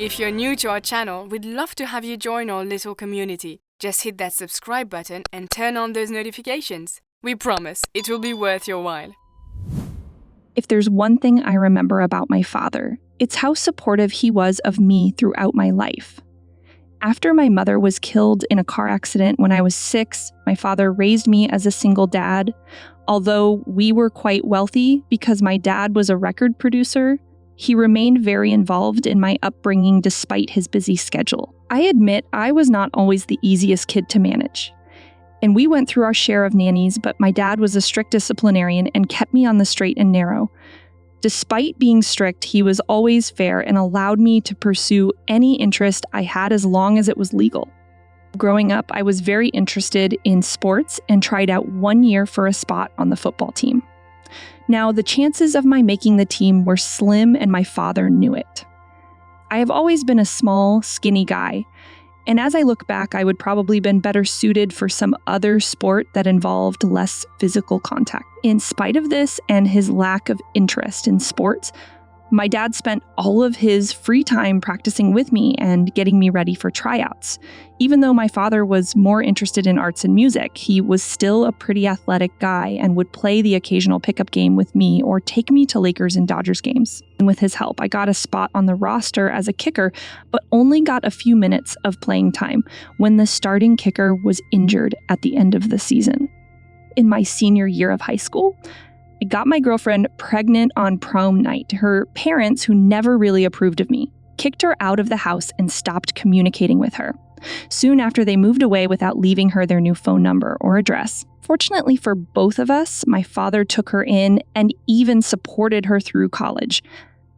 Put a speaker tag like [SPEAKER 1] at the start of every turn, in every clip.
[SPEAKER 1] If you're new to our channel, we'd love to have you join our little community. Just hit that subscribe button and turn on those notifications. We promise it will be worth your while.
[SPEAKER 2] If there's one thing I remember about my father, it's how supportive he was of me throughout my life. After my mother was killed in a car accident when I was 6, my father raised me as a single dad. Although we were quite wealthy because my dad was a record producer, he remained very involved in my upbringing despite his busy schedule. I admit I was not always the easiest kid to manage. And we went through our share of nannies, but my dad was a strict disciplinarian and kept me on the straight and narrow. Despite being strict, he was always fair and allowed me to pursue any interest I had as long as it was legal. Growing up, I was very interested in sports and tried out 1 year for a spot on the football team. Now, the chances of my making the team were slim, and my father knew it. I have always been a small, skinny guy, and as I look back, I would probably been better suited for some other sport that involved less physical contact. In spite of this and his lack of interest in sports, my dad spent all of his free time practicing with me and getting me ready for tryouts. Even though my father was more interested in arts and music, he was still a pretty athletic guy and would play the occasional pickup game with me or take me to Lakers and Dodgers games. And with his help, I got a spot on the roster as a kicker, but only got a few minutes of playing time when the starting kicker was injured at the end of the season. In my senior year of high school, I got my girlfriend pregnant on prom night. Her parents, who never really approved of me, kicked her out of the house and stopped communicating with her. Soon after, they moved away without leaving her their new phone number or address. Fortunately for both of us, my father took her in and even supported her through college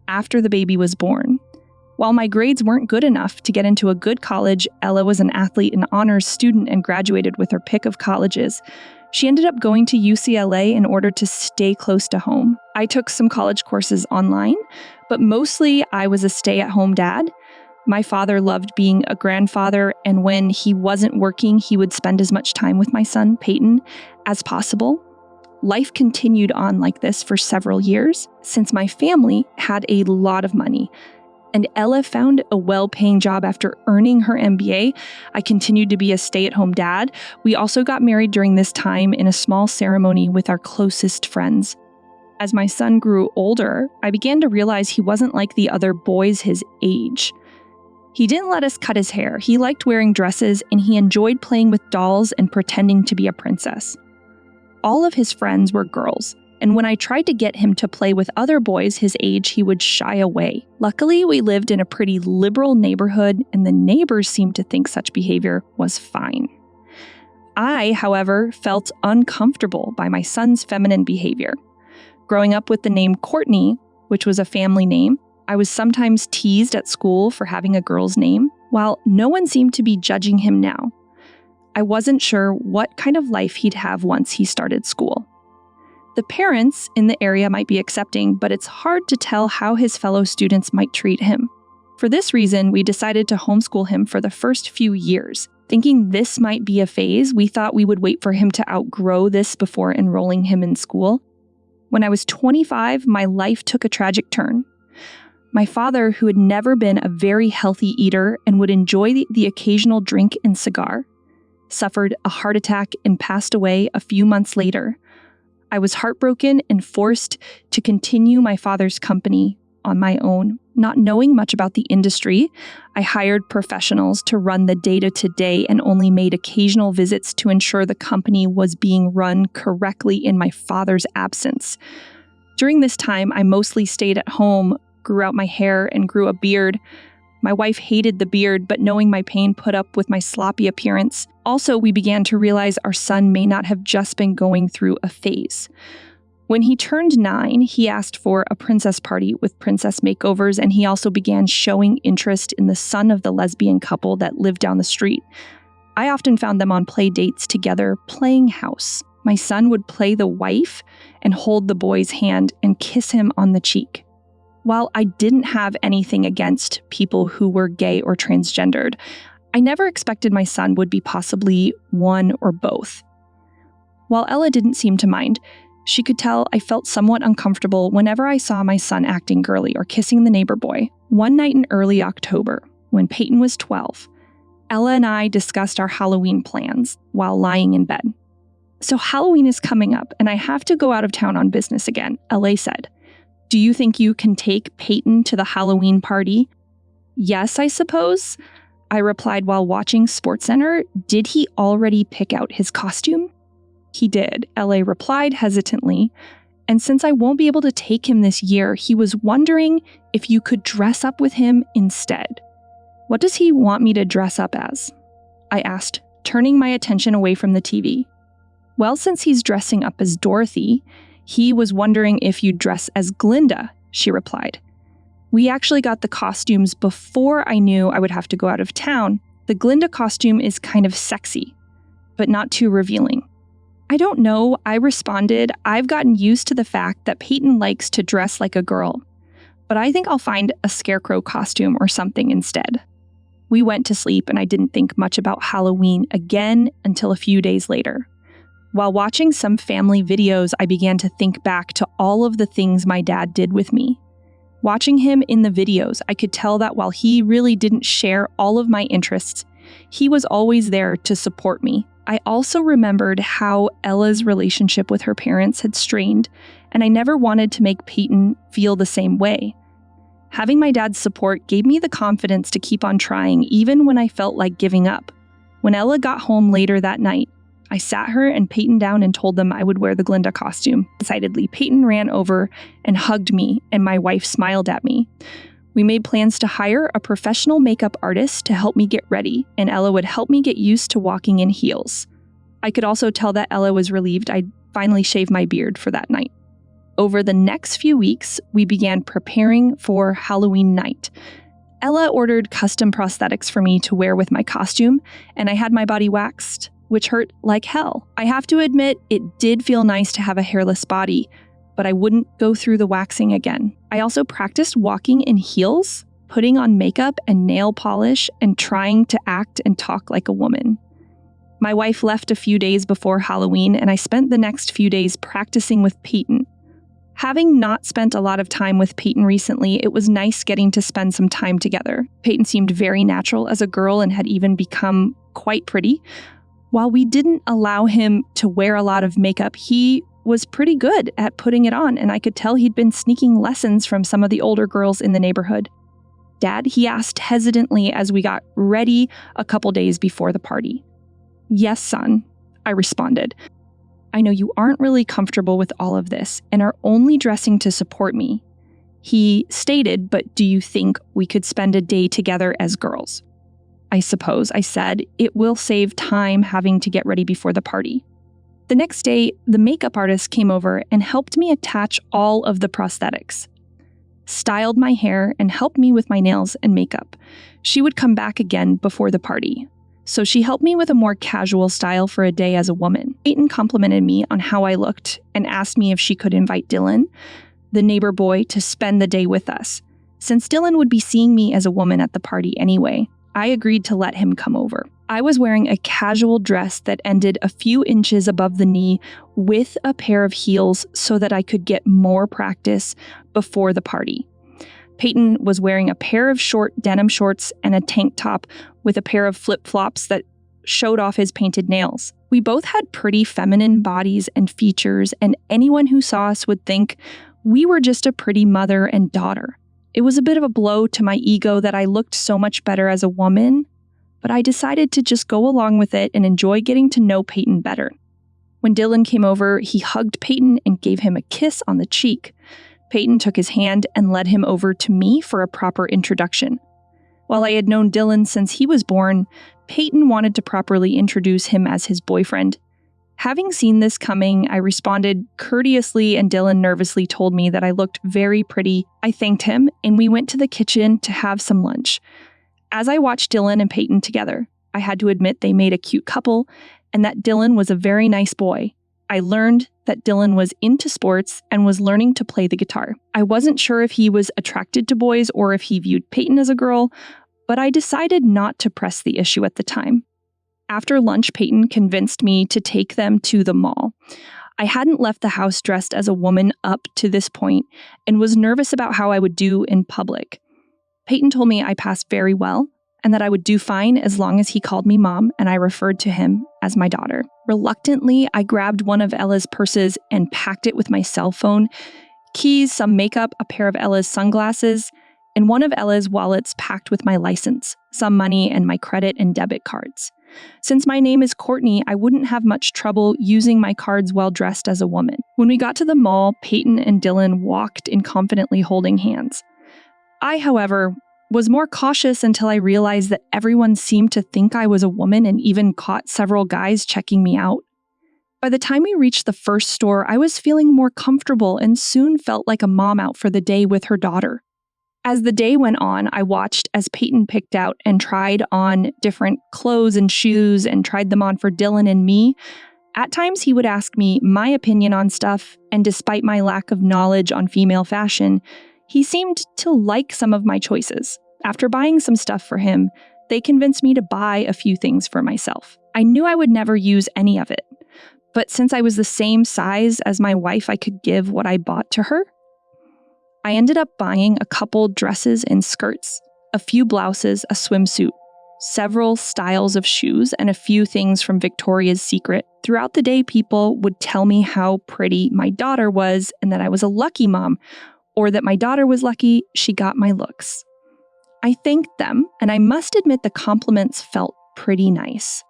[SPEAKER 2] after the baby was born. While my grades weren't good enough to get into a good college, Ella was an athlete and honors student and graduated with her pick of colleges. She ended up going to UCLA in order to stay close to home. I took some college courses online, but mostly I was a stay-at-home dad. My father loved being a grandfather, and when he wasn't working, he would spend as much time with my son, Peyton, as possible. Life continued on like this for several years, since my family had a lot of money. And Ella found a well-paying job after earning her MBA. I continued to be a stay-at-home dad. We also got married during this time in a small ceremony with our closest friends. As my son grew older, I began to realize he wasn't like the other boys his age. He didn't let us cut his hair. He liked wearing dresses, and he enjoyed playing with dolls and pretending to be a princess. All of his friends were girls. And when I tried to get him to play with other boys his age, he would shy away. Luckily, we lived in a pretty liberal neighborhood, and the neighbors seemed to think such behavior was fine. I, however, felt uncomfortable by my son's feminine behavior. Growing up with the name Courtney, which was a family name, I was sometimes teased at school for having a girl's name, while no one seemed to be judging him now. I wasn't sure what kind of life he'd have once he started school. The parents in the area might be accepting, but it's hard to tell how his fellow students might treat him. For this reason, we decided to homeschool him for the first few years. Thinking this might be a phase, we thought we would wait for him to outgrow this before enrolling him in school. When I was 25, my life took a tragic turn. My father, who had never been a very healthy eater and would enjoy the occasional drink and cigar, suffered a heart attack and passed away a few months later. I was heartbroken and forced to continue my father's company on my own. Not knowing much about the industry, I hired professionals to run the day-to-day and only made occasional visits to ensure the company was being run correctly in my father's absence. During this time, I mostly stayed at home, grew out my hair, and grew a beard. My wife hated the beard, but knowing my pain put up with my sloppy appearance. Also, we began to realize our son may not have just been going through a phase. When he turned 9, he asked for a princess party with princess makeovers, and he also began showing interest in the son of the lesbian couple that lived down the street. I often found them on play dates together, playing house. My son would play the wife and hold the boy's hand and kiss him on the cheek. While I didn't have anything against people who were gay or transgendered, I never expected my son would be possibly one or both. While Ella didn't seem to mind, She could tell I felt somewhat uncomfortable whenever I saw my son acting girly or kissing the neighbor boy. One night in early October, when Peyton was 12, Ella and I discussed our Halloween plans while lying in bed. "So Halloween is coming up, and I have to go out of town on business again," Ella said. "Do you think you can take Peyton to the Halloween party?" "Yes, I suppose," I replied while watching SportsCenter. "Did he already pick out his costume?" "He did," Ella replied hesitantly. "And since I won't be able to take him this year, he was wondering if you could dress up with him instead." "What does he want me to dress up as?" I asked, turning my attention away from the TV. "Well, since he's dressing up as Dorothy, he was wondering if you'd dress as Glinda," she replied. "We actually got the costumes before I knew I would have to go out of town. The Glinda costume is kind of sexy, but not too revealing." "I don't know," I responded. "I've gotten used to the fact that Peyton likes to dress like a girl, but I think I'll find a scarecrow costume or something instead." We went to sleep, and I didn't think much about Halloween again until a few days later. While watching some family videos, I began to think back to all of the things my dad did with me. Watching him in the videos, I could tell that while he really didn't share all of my interests, he was always there to support me. I also remembered how Ella's relationship with her parents had strained, and I never wanted to make Peyton feel the same way. Having my dad's support gave me the confidence to keep on trying, even when I felt like giving up. When Ella got home later that night, I sat her and Peyton down and told them I would wear the Glinda costume. Excitedly, Peyton ran over and hugged me, and my wife smiled at me. We made plans to hire a professional makeup artist to help me get ready, and Ella would help me get used to walking in heels. I could also tell that Ella was relieved I'd finally shaved my beard for that night. Over the next few weeks, we began preparing for Halloween night. Ella ordered custom prosthetics for me to wear with my costume, and I had my body waxed, which hurt like hell. I have to admit, it did feel nice to have a hairless body, but I wouldn't go through the waxing again. I also practiced walking in heels, putting on makeup and nail polish, and trying to act and talk like a woman. My wife left a few days before Halloween, and I spent the next few days practicing with Peyton. Having not spent a lot of time with Peyton recently, it was nice getting to spend some time together. Peyton seemed very natural as a girl and had even become quite pretty. While we didn't allow him to wear a lot of makeup, he was pretty good at putting it on, and I could tell he'd been sneaking lessons from some of the older girls in the neighborhood. "Dad?" he asked hesitantly as we got ready a couple days before the party. "Yes, son," I responded. "I know you aren't really comfortable with all of this and are only dressing to support me," he stated, "but do you think we could spend a day together as girls?" "I suppose," I said. "It will save time having to get ready before the party." The next day, the makeup artist came over and helped me attach all of the prosthetics, styled my hair, and helped me with my nails and makeup. She would come back again before the party, so she helped me with a more casual style for a day as a woman. Peyton complimented me on how I looked and asked me if she could invite Dylan, the neighbor boy, to spend the day with us. Since Dylan would be seeing me as a woman at the party anyway, I agreed to let him come over. I was wearing a casual dress that ended a few inches above the knee with a pair of heels so that I could get more practice before the party. Peyton was wearing a pair of short denim shorts and a tank top with a pair of flip-flops that showed off his painted nails. We both had pretty feminine bodies and features, and anyone who saw us would think we were just a pretty mother and daughter. It was a bit of a blow to my ego that I looked so much better as a woman, but I decided to just go along with it and enjoy getting to know Peyton better. When Dylan came over, he hugged Peyton and gave him a kiss on the cheek. Peyton took his hand and led him over to me for a proper introduction. While I had known Dylan since he was born, Peyton wanted to properly introduce him as his boyfriend. Having seen this coming, I responded courteously, and Dylan nervously told me that I looked very pretty. I thanked him, and we went to the kitchen to have some lunch. As I watched Dylan and Peyton together, I had to admit they made a cute couple, and that Dylan was a very nice boy. I learned that Dylan was into sports and was learning to play the guitar. I wasn't sure if he was attracted to boys or if he viewed Peyton as a girl, but I decided not to press the issue at the time. After lunch, Peyton convinced me to take them to the mall. I hadn't left the house dressed as a woman up to this point and was nervous about how I would do in public. Peyton told me I passed very well and that I would do fine as long as he called me mom and I referred to him as my daughter. Reluctantly, I grabbed one of Ella's purses and packed it with my cell phone, keys, some makeup, a pair of Ella's sunglasses, and one of Ella's wallets packed with my license, some money, and my credit and debit cards. Since my name is Courtney, I wouldn't have much trouble using my cards while dressed as a woman. When we got to the mall, Peyton and Dylan walked in confidently holding hands. I, however, was more cautious until I realized that everyone seemed to think I was a woman and even caught several guys checking me out. By the time we reached the first store, I was feeling more comfortable and soon felt like a mom out for the day with her daughter. As the day went on, I watched as Peyton picked out and tried on different clothes and shoes and tried them on for Dylan and me. At times, he would ask me my opinion on stuff, and despite my lack of knowledge on female fashion, he seemed to like some of my choices. After buying some stuff for him, they convinced me to buy a few things for myself. I knew I would never use any of it, but since I was the same size as my wife, I could give what I bought to her. I ended up buying a couple dresses and skirts, a few blouses, a swimsuit, several styles of shoes, and a few things from Victoria's Secret. Throughout the day, people would tell me how pretty my daughter was and that I was a lucky mom, or that my daughter was lucky she got my looks. I thanked them, and I must admit the compliments felt pretty nice.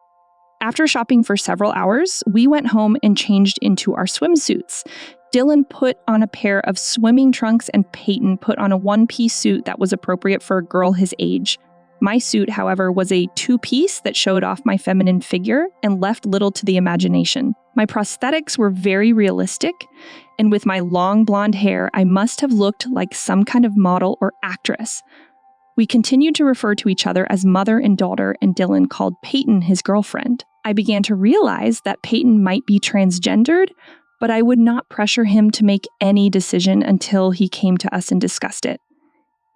[SPEAKER 2] After shopping for several hours, we went home and changed into our swimsuits. Dylan put on a pair of swimming trunks and Peyton put on a one-piece suit that was appropriate for a girl his age. My suit, however, was a two-piece that showed off my feminine figure and left little to the imagination. My prosthetics were very realistic, and with my long blonde hair, I must have looked like some kind of model or actress. We continued to refer to each other as mother and daughter, and Dylan called Peyton his girlfriend. I began to realize that Peyton might be transgendered, but I would not pressure him to make any decision until he came to us and discussed it.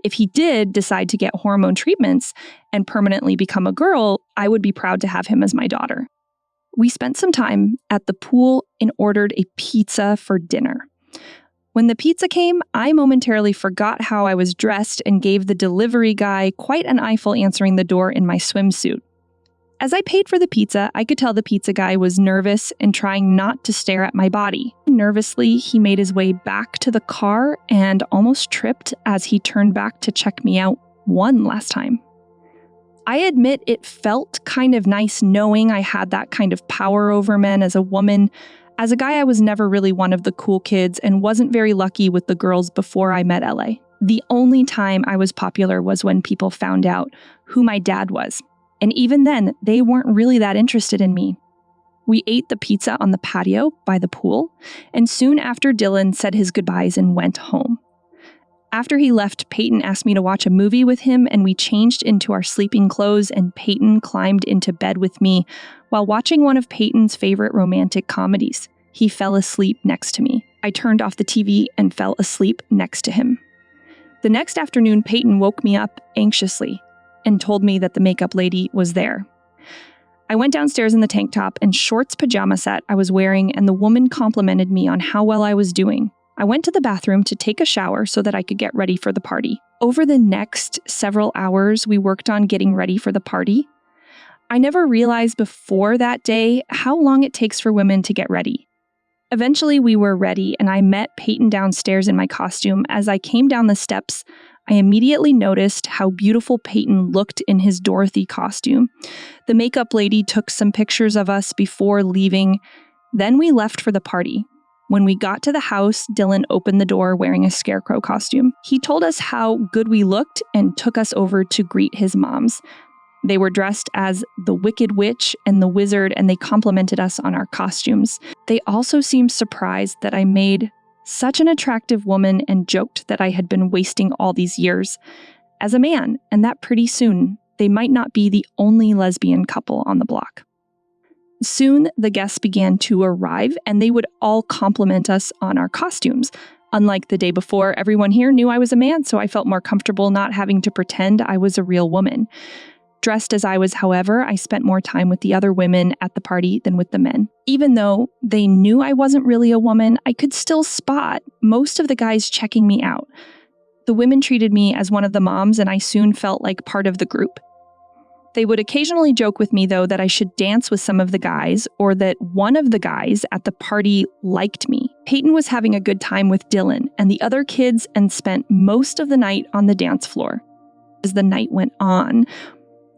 [SPEAKER 2] If he did decide to get hormone treatments and permanently become a girl, I would be proud to have him as my daughter. We spent some time at the pool and ordered a pizza for dinner. When the pizza came, I momentarily forgot how I was dressed and gave the delivery guy quite an eyeful answering the door in my swimsuit. As I paid for the pizza, I could tell the pizza guy was nervous and trying not to stare at my body. Nervously, he made his way back to the car and almost tripped as he turned back to check me out one last time. I admit it felt kind of nice knowing I had that kind of power over men as a woman. As a guy, I was never really one of the cool kids and wasn't very lucky with the girls before I met LA. The only time I was popular was when people found out who my dad was. And even then, they weren't really that interested in me. We ate the pizza on the patio by the pool, and soon after Dylan said his goodbyes and went home. After he left, Peyton asked me to watch a movie with him, and we changed into our sleeping clothes, and Peyton climbed into bed with me while watching one of Peyton's favorite romantic comedies. He fell asleep next to me. I turned off the TV and fell asleep next to him. The next afternoon, Peyton woke me up anxiously and told me that the makeup lady was there. I went downstairs in the tank top and shorts pajama set I was wearing, and the woman complimented me on how well I was doing. I went to the bathroom to take a shower so that I could get ready for the party. Over the next several hours, we worked on getting ready for the party. I never realized before that day how long it takes for women to get ready. Eventually, we were ready, and I met Peyton downstairs in my costume. As I came down the steps, I immediately noticed how beautiful Peyton looked in his Dorothy costume. The makeup lady took some pictures of us before leaving. Then we left for the party. When we got to the house, Dylan opened the door wearing a scarecrow costume. He told us how good we looked and took us over to greet his moms. They were dressed as the Wicked Witch and the Wizard, and they complimented us on our costumes. They also seemed surprised that I made such an attractive woman and joked that I had been wasting all these years as a man, and that pretty soon they might not be the only lesbian couple on the block. Soon, the guests began to arrive, and they would all compliment us on our costumes. Unlike the day before, everyone here knew I was a man, so I felt more comfortable not having to pretend I was a real woman. Dressed as I was, however, I spent more time with the other women at the party than with the men. Even though they knew I wasn't really a woman, I could still spot most of the guys checking me out. The women treated me as one of the moms, and I soon felt like part of the group. They would occasionally joke with me, though, that I should dance with some of the guys, or that one of the guys at the party liked me. Peyton was having a good time with Dylan and the other kids and spent most of the night on the dance floor. As the night went on,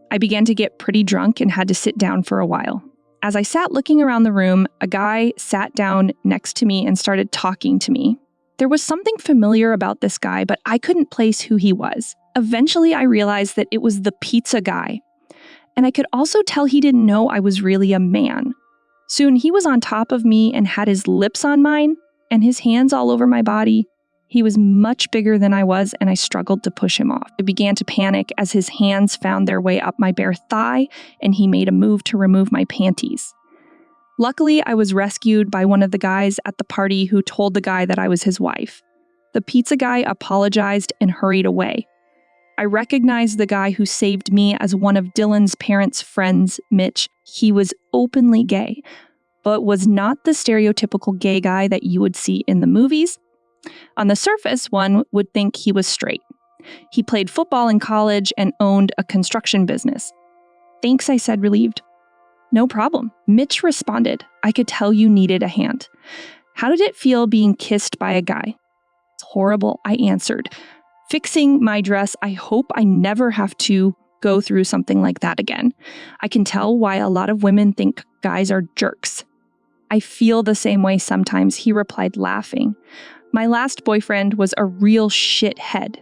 [SPEAKER 2] I began to get pretty drunk and had to sit down for a while. As I sat looking around the room, a guy sat down next to me and started talking to me. There was something familiar about this guy, but I couldn't place who he was. Eventually, I realized that it was the pizza guy. And I could also tell he didn't know I was really a man. Soon, he was on top of me and had his lips on mine and his hands all over my body. He was much bigger than I was, and I struggled to push him off. I began to panic as his hands found their way up my bare thigh, and he made a move to remove my panties. Luckily, I was rescued by one of the guys at the party who told the guy that I was his wife. The pizza guy apologized and hurried away. I recognized the guy who saved me as one of Dylan's parents' friends, Mitch. He was openly gay, but was not the stereotypical gay guy that you would see in the movies. On the surface, one would think he was straight. He played football in college and owned a construction business. "Thanks," I said, relieved. "No problem." Mitch responded, "I could tell you needed a hand. How did it feel being kissed by a guy?" "It's horrible," I answered. Fixing my dress, I hope I never have to go through something like that again. I can tell why a lot of women think guys are jerks. "I feel the same way sometimes," he replied, laughing. "My last boyfriend was a real shithead.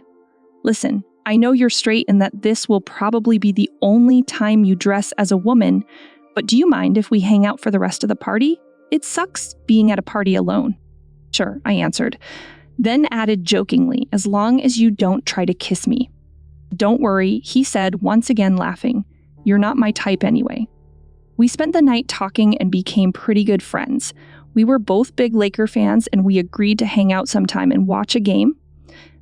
[SPEAKER 2] Listen, I know you're straight and that this will probably be the only time you dress as a woman, but do you mind if we hang out for the rest of the party? It sucks being at a party alone." "Sure," I answered, then added jokingly, "as long as you don't try to kiss me." "Don't worry," he said, once again laughing. "You're not my type anyway." We spent the night talking and became pretty good friends. We were both big Laker fans, and we agreed to hang out sometime and watch a game.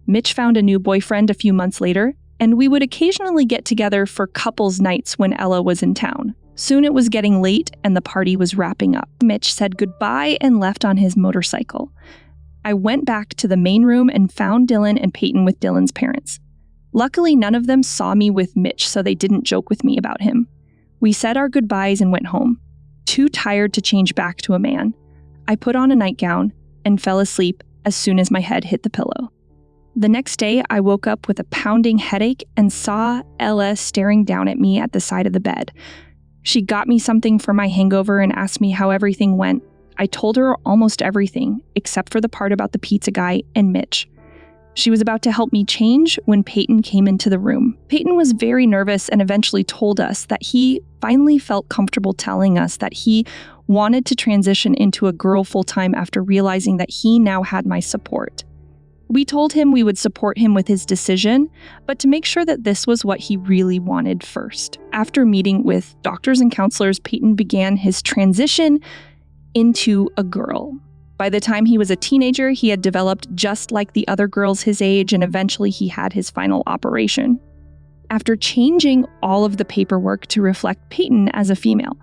[SPEAKER 2] Mitch found a new boyfriend a few months later, and we would occasionally get together for couples nights when Ella was in town. Soon it was getting late, and the party was wrapping up. Mitch said goodbye and left on his motorcycle. I went back to the main room and found Dylan and Peyton with Dylan's parents. Luckily, none of them saw me with Mitch, so they didn't joke with me about him. We said our goodbyes and went home, too tired to change back to a man. I put on a nightgown and fell asleep as soon as my head hit the pillow. The next day, I woke up with a pounding headache and saw Ella staring down at me at the side of the bed. She got me something for my hangover and asked me how everything went. I told her almost everything, except for the part about the pizza guy and Mitch. She was about to help me change when Peyton came into the room. Peyton was very nervous and eventually told us that he finally felt comfortable telling us that he wanted to transition into a girl full-time after realizing that he now had my support. We told him we would support him with his decision, but to make sure that this was what he really wanted first. After meeting with doctors and counselors, Peyton began his transition into a girl. By the time he was a teenager, he had developed just like the other girls his age, and eventually he had his final operation. After changing all of the paperwork to reflect Peyton as a female,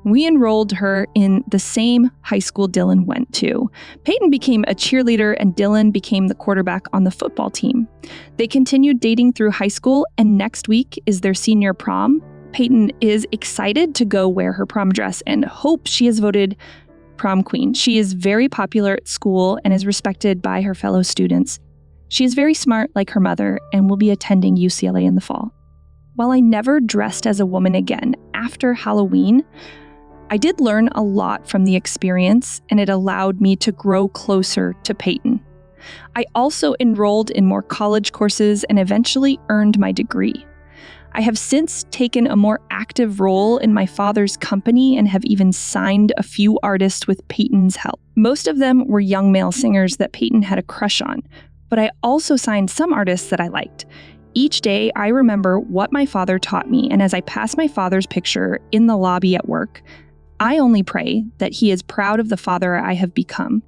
[SPEAKER 2] we enrolled her in the same high school Dylan went to. Peyton became a cheerleader and Dylan became the quarterback on the football team. They continued dating through high school, and next week is their senior prom. Peyton is excited to go wear her prom dress and hopes she is voted prom queen. She is very popular at school and is respected by her fellow students. She is very smart like her mother and will be attending UCLA in the fall. While I never dressed as a woman again after Halloween, I did learn a lot from the experience, and it allowed me to grow closer to Peyton. I also enrolled in more college courses and eventually earned my degree. I have since taken a more active role in my father's company and have even signed a few artists with Peyton's help. Most of them were young male singers that Peyton had a crush on, but I also signed some artists that I liked. Each day, I remember what my father taught me, and as I pass my father's picture in the lobby at work, I only pray that he is proud of the father I have become.